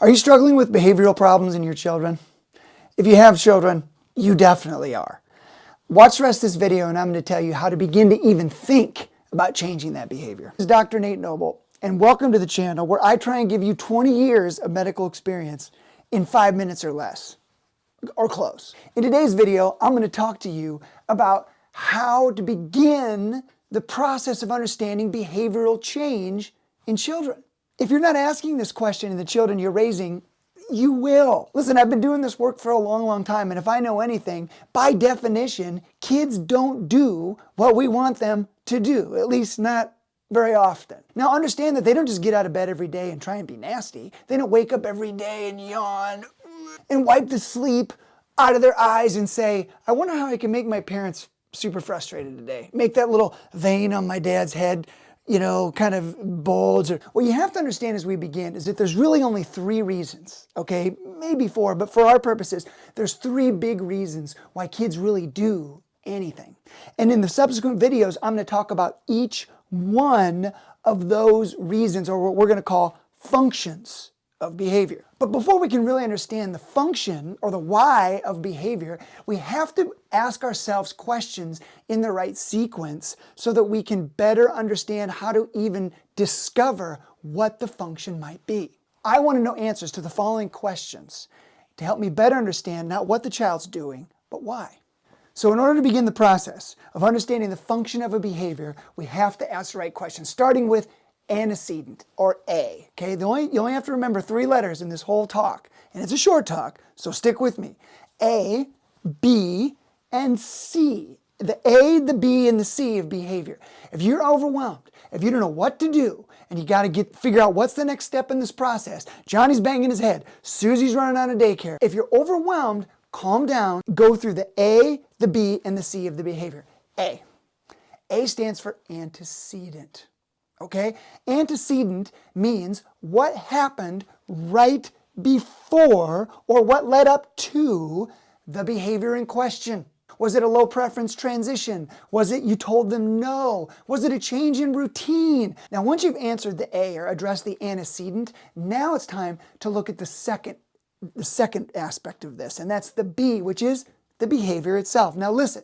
Are you struggling with behavioral problems in your children? If you have children, you definitely are. Watch the rest of this video and I'm going to tell you how to begin to even think about changing that behavior. This is Dr. Nate Noble, and welcome to the channel where I try and give you 20 years of medical experience in 5 minutes or less, or close. In today's video, I'm going to talk to you about how to begin the process of understanding behavioral change in children. If you're not asking this question in the children you're raising, you will. Listen, I've been doing this work for a long, long time, and if I know anything, by definition, kids don't do what we want them to do, at least not very often. Now understand that they don't just get out of bed every day and try and be nasty. They don't wake up every day and yawn and wipe the sleep out of their eyes and say, I wonder how I can make my parents super frustrated today. Make that little vein on my dad's head, kind of bulge. What you have to understand as we begin is that there's really only 3 reasons, okay? Maybe 4, but for our purposes, there's 3 big reasons why kids really do anything. And in the subsequent videos, I'm going to talk about each one of those reasons, or what we're going to call functions of behavior. But before we can really understand the function or the why of behavior, we have to ask ourselves questions in the right sequence so that we can better understand how to even discover what the function might be. I want to know answers to the following questions to help me better understand not what the child's doing, but why. So in order to begin the process of understanding the function of a behavior, we have to ask the right questions, starting with antecedent, or A. Okay, you only have to remember 3 letters in this whole talk, and it's a short talk, so stick with me. A, B, and C. The A, the B, and the C of behavior. If you're overwhelmed, if you don't know what to do, and you got to figure out what's the next step in this process, Johnny's banging his head, Susie's running out of daycare. If you're overwhelmed, calm down, go through the A, the B, and the C of the behavior. A. A stands for antecedent. Okay? Antecedent means what happened right before or what led up to the behavior in question. Was it a low preference transition? Was it you told them no? Was it a change in routine? Now, once you've answered the A or addressed the antecedent, now it's time to look at the second aspect of this, and that's the B, which is the behavior itself. Now listen,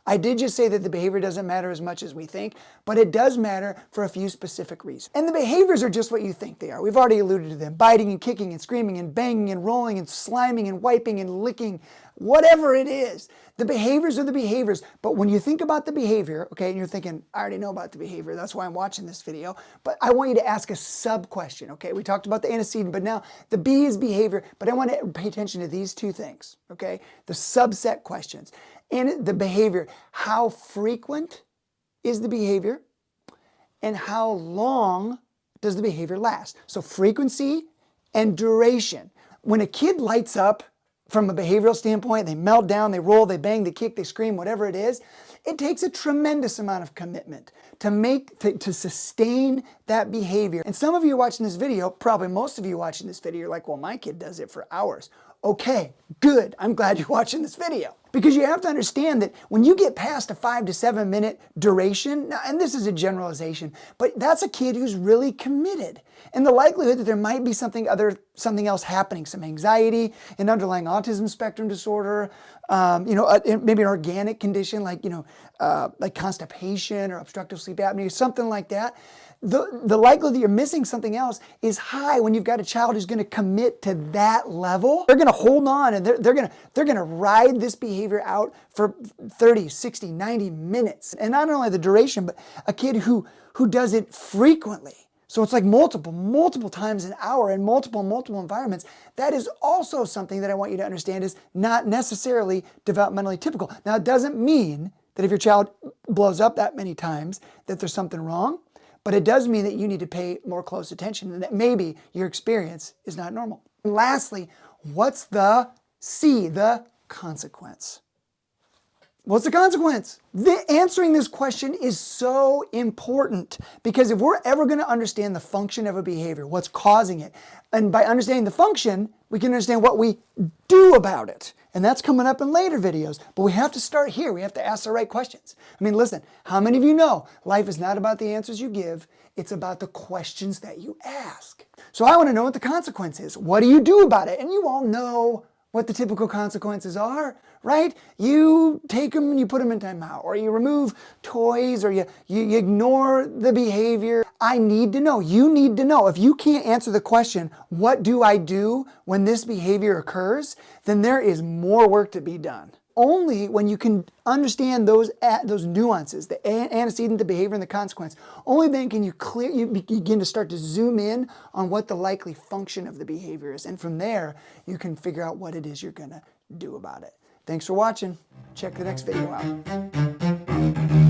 I did just say that the behavior doesn't matter as much as we think, but it does matter for a few specific reasons. And the behaviors are just what you think they are. We've already alluded to them. Biting and kicking and screaming and banging and rolling and sliming and wiping and licking, whatever it is. The behaviors are the behaviors. But when you think about the behavior, okay, and you're thinking, I already know about the behavior, that's why I'm watching this video, but I want you to ask a sub-question, okay? We talked about the antecedent, but now the B is behavior, but I want to pay attention to these 2 things, okay? The subset questions. And the behavior, how frequent is the behavior and how long does the behavior last? So frequency and duration. When a kid lights up from a behavioral standpoint, they melt down, they roll, they bang, they kick, they scream, whatever it is, it takes a tremendous amount of commitment to sustain that behavior. And some of you watching this video, probably most of you watching this video, are like, well, my kid does it for hours. Okay, good. I'm glad you're watching this video. Because you have to understand that when you get past a 5 to 7 minute duration, now, and this is a generalization, but that's a kid who's really committed. And the likelihood that there might be something else happening, some anxiety, an underlying autism spectrum disorder, maybe an organic condition like constipation or obstructive sleep apnea, something like that. The likelihood that you're missing something else is high when you've got a child who's going to commit to that level. They're going to hold on and they're going to ride this behavior out for 30, 60, 90 minutes. And not only the duration, but a kid who does it frequently. So it's like multiple times an hour in multiple environments. That is also something that I want you to understand is not necessarily developmentally typical. Now, it doesn't mean that if your child blows up that many times that there's something wrong. But it does mean that you need to pay more close attention and that maybe your experience is not normal. And lastly, what's the C, the consequence? What's the consequence? Answering this question is so important because if we're ever going to understand the function of a behavior, what's causing it, and by understanding the function, we can understand what we do about it. And that's coming up in later videos. But we have to start here. We have to ask the right questions. I mean, listen, how many of you know life is not about the answers you give, It's about the questions that you ask. So I want to know what the consequence is. What do you do about it? And you all know what the typical consequences are, right? You take them and you put them in timeout, or you remove toys, or you ignore the behavior. I need to know. You need to know. If you can't answer the question, what do I do when this behavior occurs, then there is more work to be done. Only when you can understand those nuances, the antecedent, the behavior, and the consequence, only then can you begin to start to zoom in on what the likely function of the behavior is. And from there, you can figure out what it is you're going to do about it. Thanks for watching. Check the next video out.